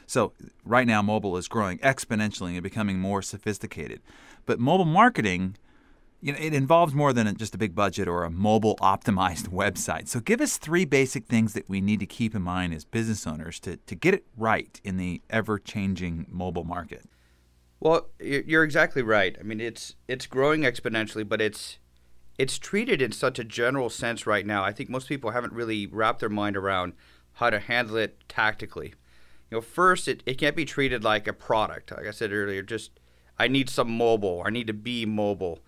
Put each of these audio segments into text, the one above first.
So right now, mobile is growing exponentially and becoming more sophisticated. But mobile marketing, it involves more than just a big budget or a mobile optimized website. So give us 3 basic things that we need to keep in mind as business owners to get it right in the ever-changing mobile market. Well, you're exactly right. I mean, it's growing exponentially, but it's treated in such a general sense right now. I think most people haven't really wrapped their mind around how to handle it tactically. First, it can't be treated like a product. Like I said earlier, just I need some mobile. I need to be mobile.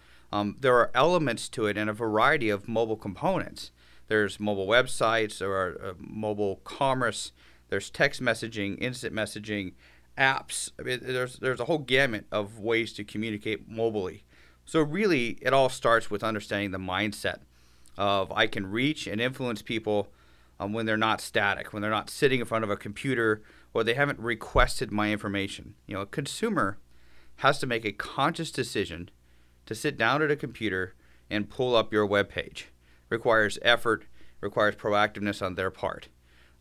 There are elements to it and a variety of mobile components. There's mobile websites, there are mobile commerce, there's text messaging, instant messaging, apps. I mean, there's a whole gamut of ways to communicate mobily. So really, it all starts with understanding the mindset of I can reach and influence people when they're not static, when they're not sitting in front of a computer or they haven't requested my information. A consumer has to make a conscious decision to sit down at a computer and pull up your web page. Requires effort, requires proactiveness on their part.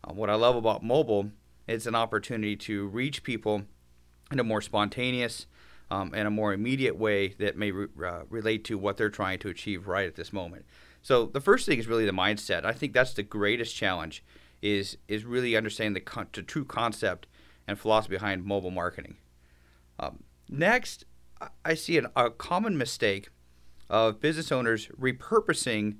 What I love about mobile is an opportunity to reach people in a more spontaneous and a more immediate way that may relate to what they're trying to achieve right at this moment. So the first thing is really the mindset. I think that's the greatest challenge is really understanding the true concept and philosophy behind mobile marketing. Next, I see a common mistake of business owners repurposing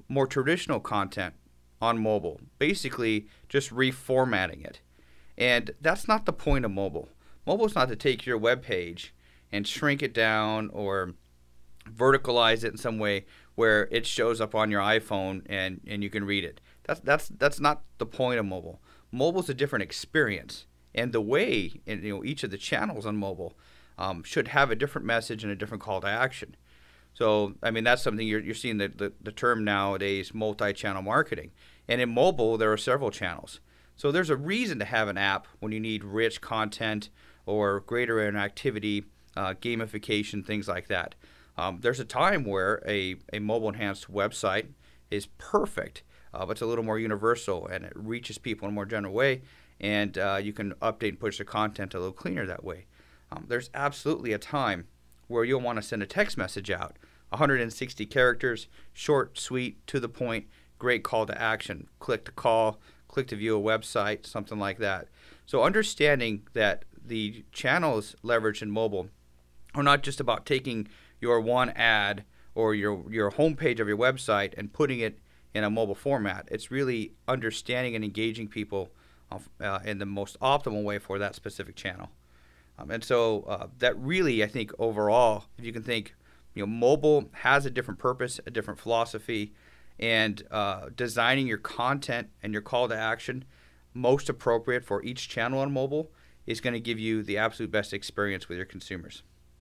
more traditional content on mobile, basically just reformatting it. And that's not the point of mobile. Mobile is not to take your web page and shrink it down or verticalize it in some way where it shows up on your iPhone and you can read it. That's not the point of mobile. Mobile is a different experience, and the way each of the channels on mobile should have a different message and a different call to action. So, I mean, that's something you're seeing the term nowadays, multi-channel marketing. And in mobile, there are several channels. So there's a reason to have an app when you need rich content or greater interactivity, gamification, things like that. There's a time where a mobile-enhanced website is perfect, but it's a little more universal and it reaches people in a more general way, and you can update and push the content a little cleaner that way. There's absolutely a time where you'll want to send a text message out, 160 characters, short, sweet, to the point, great call to action. Click to call, click to view a website, something like that. So understanding that the channels leveraged in mobile are not just about taking your one ad or your homepage of your website and putting it in a mobile format. It's really understanding and engaging people in the most optimal way for that specific channel. And so that really, I think, overall, if you can think, mobile has a different purpose, a different philosophy, and designing your content and your call to action most appropriate for each channel on mobile is going to give you the absolute best experience with your consumers.